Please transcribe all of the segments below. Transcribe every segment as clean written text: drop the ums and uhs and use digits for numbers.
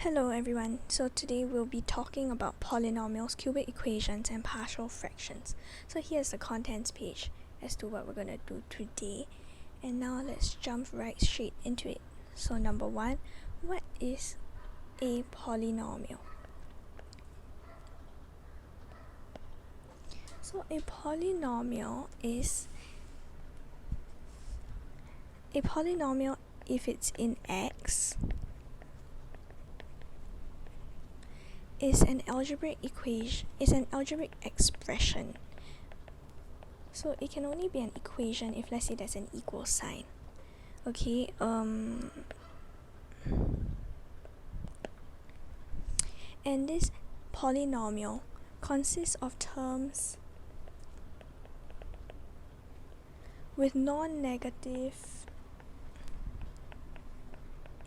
Hello everyone, so today we'll be talking about polynomials, cubic equations and partial fractions. So here's the contents page as to what we're going to do today, and now let's jump right straight into it. So number one, what is a polynomial? So a polynomial if it's in X is an algebraic expression. So it can only be an equation if, let's say, there's an equal sign. Okay, and this polynomial consists of terms with non-negative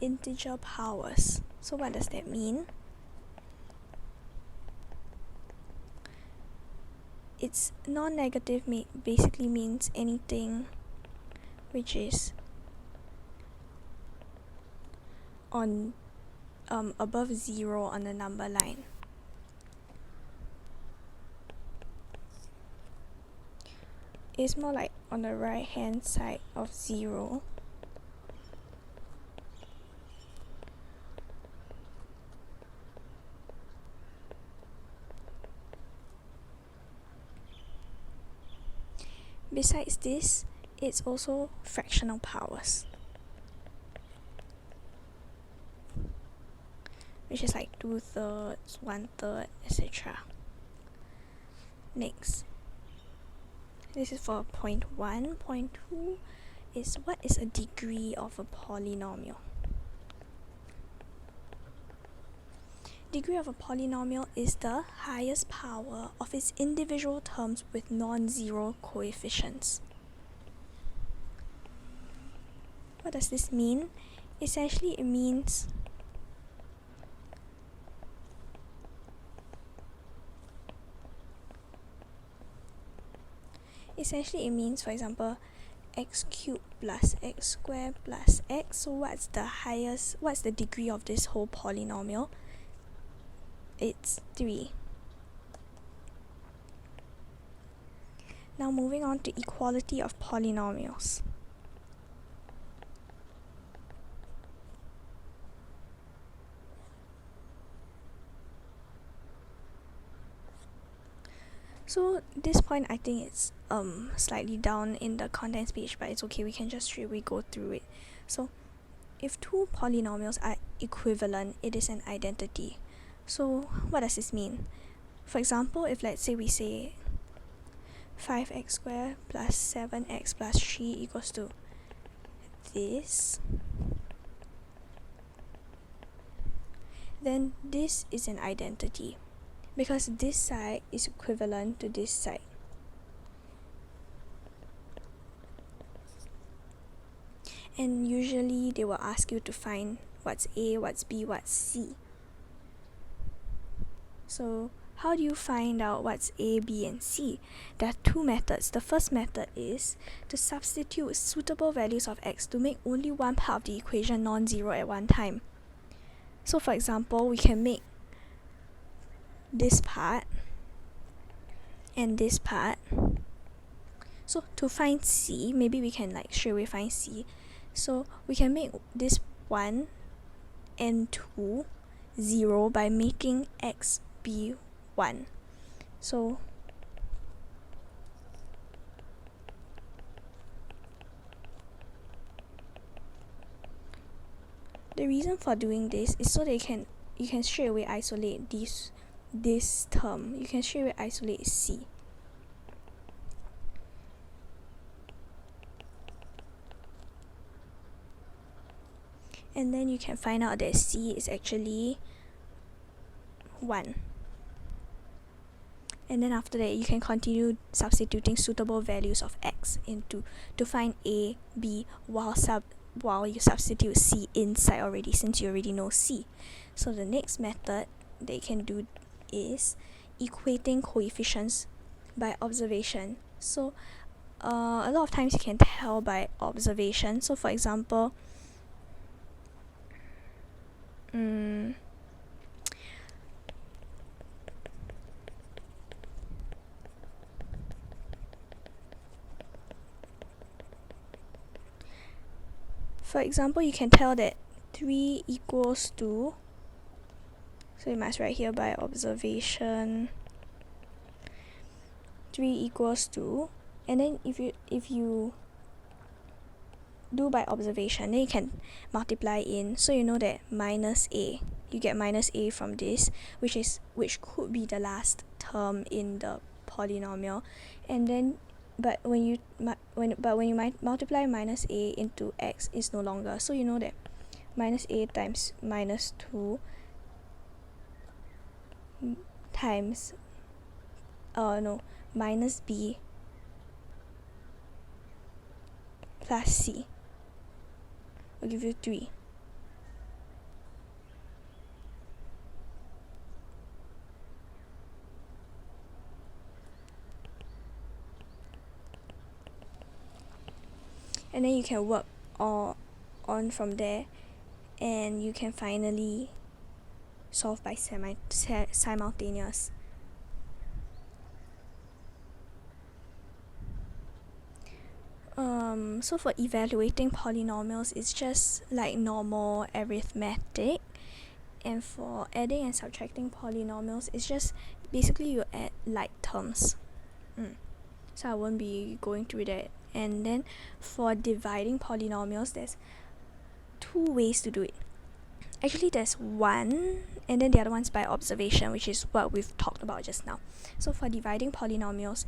integer powers. So what does that mean? It's non-negative basically means anything which is on above 0 on the number line. It's more like on the right hand side of 0. Besides this, it's also fractional powers, which is like 2/3, 1/3, etc. Next, this is for point 1. Point 2 is what is a degree of a polynomial. Degree of a polynomial is the highest power of its individual terms with non-zero coefficients. What does this mean? Essentially, it means for example, x cubed plus x squared plus x. So what's the degree of this whole polynomial? It's 3. Now moving on to equality of polynomials. So this point, I think it's slightly down in the contents page, but it's okay, we can just straightaway go through it. So if two polynomials are equivalent, it is an identity. So what does this mean? For example, if let's say we say 5x squared plus 7x plus 3 equals to this, then this is an identity because this side is equivalent to this side. And usually they will ask you to find what's A, what's B, what's C. So how do you find out what's A, B and C? There are two methods. The first method is to substitute suitable values of x to make only one part of the equation non-zero at one time. So for example, we can make this part and this part. So to find C, maybe we can straightaway find C. So we can make this 1 and 2 0 by making x be 1. So the reason for doing this is so that you can straight away isolate this term. You can straight away isolate C. And then you can find out that C is actually 1. And then after that, you can continue substituting suitable values of x to find A, B while you substitute C inside already, since you already know C. So the next method that you can do is equating coefficients by observation. So a lot of times you can tell by observation. So for example, For example, you can tell that 3 equals to, so you must write here by observation, 3 equals to, and then if you do by observation, then you can multiply in, so you know that minus a, you get minus a from this, which could be the last term in the polynomial, and then but when you multiply minus a into x, is no longer, so you know that minus a times minus 2 times minus b plus c will give you 3. And then you can work on from there, and you can finally solve by simultaneous. So for evaluating polynomials, it's just like normal arithmetic, and for adding and subtracting polynomials, it's just basically you add like terms. So I won't be going through that. And then for dividing polynomials, there's 2 ways to do it. Actually, there's one, and then the other one's by observation, which is what we've talked about just now. So for dividing polynomials,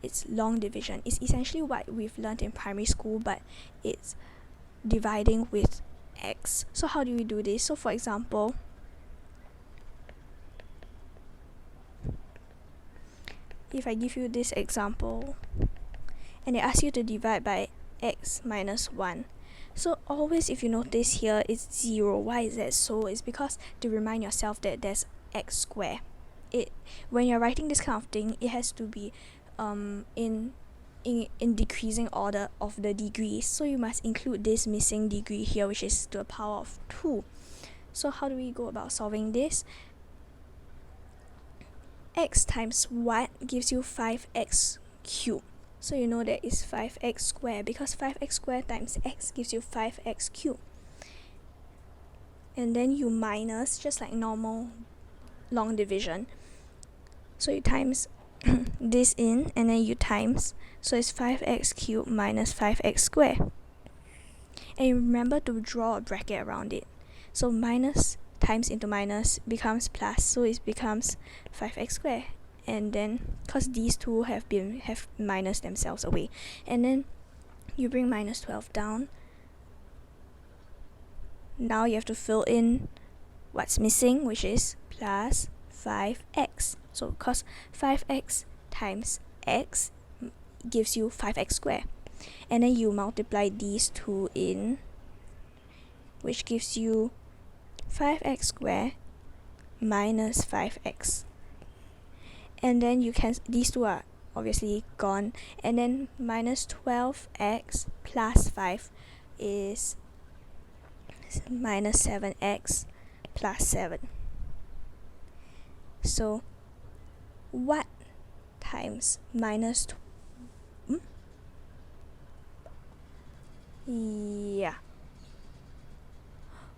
it's long division. It's essentially what we've learned in primary school, but it's dividing with x. So how do we do this? So for example, if I give you this example and they ask you to divide by x minus 1, so always, if you notice here, it's 0. Why is that so? It's because to remind yourself that there's x squared. When you're writing this kind of thing, it has to be in decreasing order of the degrees, so you must include this missing degree here, which is to the power of 2. So how do we go about solving this? X times what gives you 5x cubed. So you know that is 5x squared, because 5x squared times x gives you 5x cubed. And then you minus, just like normal long division. So you times this in, and then you times, so it's 5x cubed minus 5x squared. And you remember to draw a bracket around it. So minus times into minus becomes plus, so it becomes 5x squared. And then because these two have minus themselves away, and then you bring minus 12 down. Now you have to fill in what's missing, which is plus 5x. So because 5x times x gives you 5x squared, and then you multiply these two in, which gives you 5x squared minus 5x. And then you can, these two are obviously gone, and then minus 12x plus 5 is minus 7x plus 7. So what times minus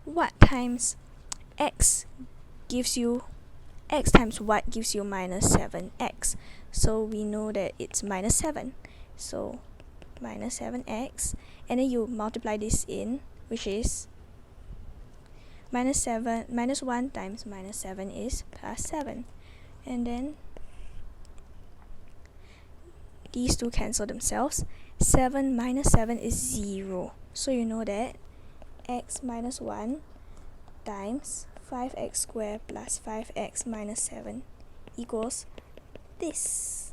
what times x gives you, x times what gives you minus 7x. So we know that it's minus 7. So minus 7x, and then you multiply this in, which is minus 1 times minus 7 is plus 7. And then these two cancel themselves. 7 minus 7 is 0. So you know that x minus 1 times 5x squared plus 5x minus 7 equals this.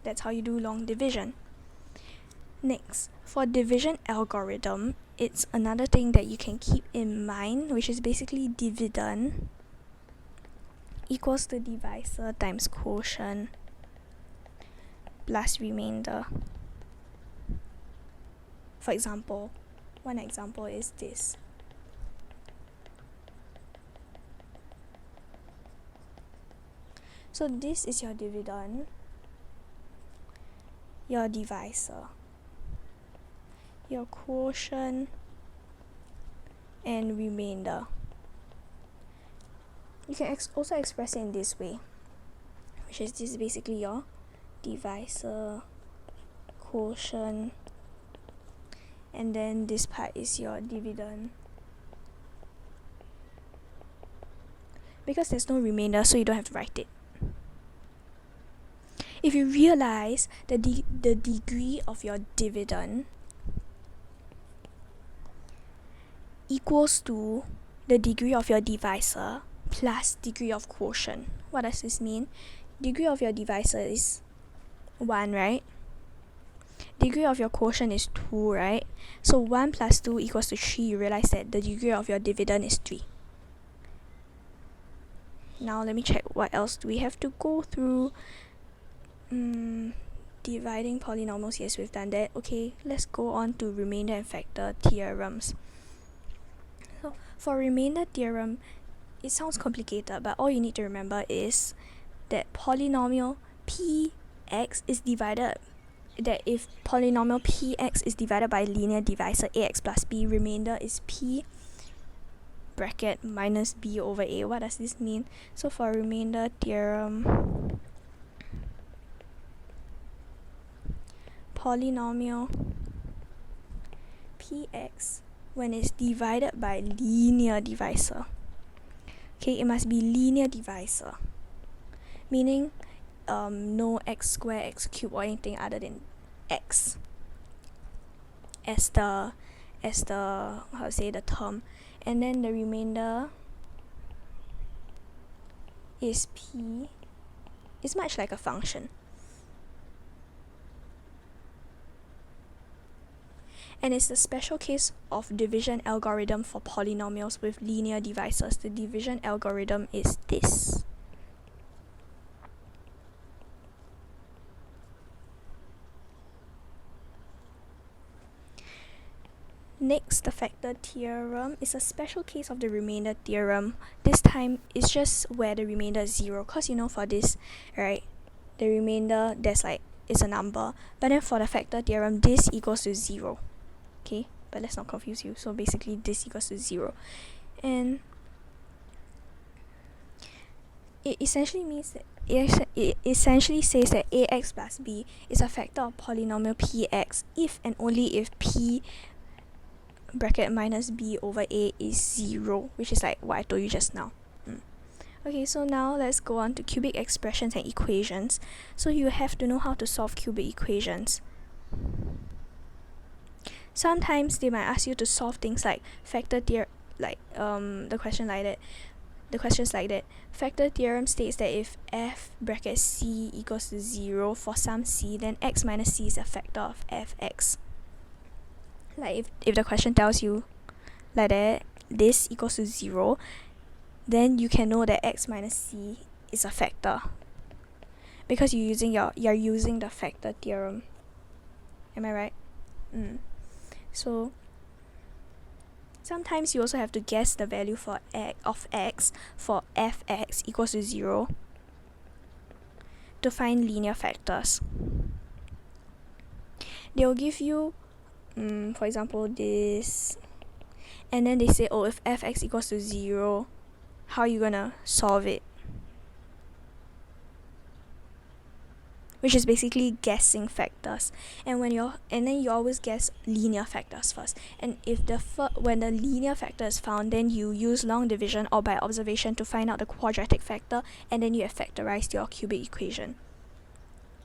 That's how you do long division. Next, for division algorithm, it's another thing that you can keep in mind, which is basically dividend equals the divisor times quotient plus remainder. For example, one example is this. So this is your dividend, your divisor, your quotient, and remainder. You can also express it in this way, which is this is basically your divisor, quotient, and then this part is your dividend. Because there's no remainder, so you don't have to write it. If you realize that the degree of your dividend equals to the degree of your divisor plus degree of quotient. What does this mean? Degree of your divisor is 1, right? Degree of your quotient is 2, right? So 1 plus 2 equals to 3. You realize that the degree of your dividend is 3. Now let me check what else do we have to go through. Dividing polynomials, yes, we've done that. Okay, let's go on to remainder and factor theorems. So for remainder theorem, it sounds complicated, but all you need to remember is that polynomial px is divided, that if polynomial px is divided by linear divisor ax plus b, remainder is p bracket minus b over a. What does this mean? So for remainder theorem, polynomial px, when it's divided by linear divisor, okay, it must be linear divisor, meaning no x squared, x cubed, or anything other than x as the how to say the term, and then the remainder is p. It's much like a function. And it's the special case of division algorithm for polynomials with linear divisors. The division algorithm is this. Next, the factor theorem is a special case of the remainder theorem. This time, it's just where the remainder is 0. Because you know for this, right, the remainder, it's a number. But then for the factor theorem, this equals to 0. Okay, but let's not confuse you. So basically this equals to 0, and it essentially means that it essentially says that ax plus b is a factor of polynomial px if and only if p bracket minus b over a is 0, which is like what I told you just now. Okay, so now let's go on to cubic expressions and equations. So you have to know how to solve cubic equations. Sometimes they might ask you to solve things like factor theorem, like the questions like that. Factor theorem states that if f bracket c equals to 0 for some c, then x minus c is a factor of fx. Like if the question tells you like that, this equals to 0, then you can know that x minus c is a factor because you're using the factor theorem. Am I right? So sometimes you also have to guess the value for x for fx equals to 0 to find linear factors. They'll give you, for example, this, and then they say, oh, if fx equals to 0, how are you gonna solve it? Which is basically guessing factors, and then you always guess linear factors first. And if when the linear factor is found, then you use long division or by observation to find out the quadratic factor, and then you have factorized your cubic equation.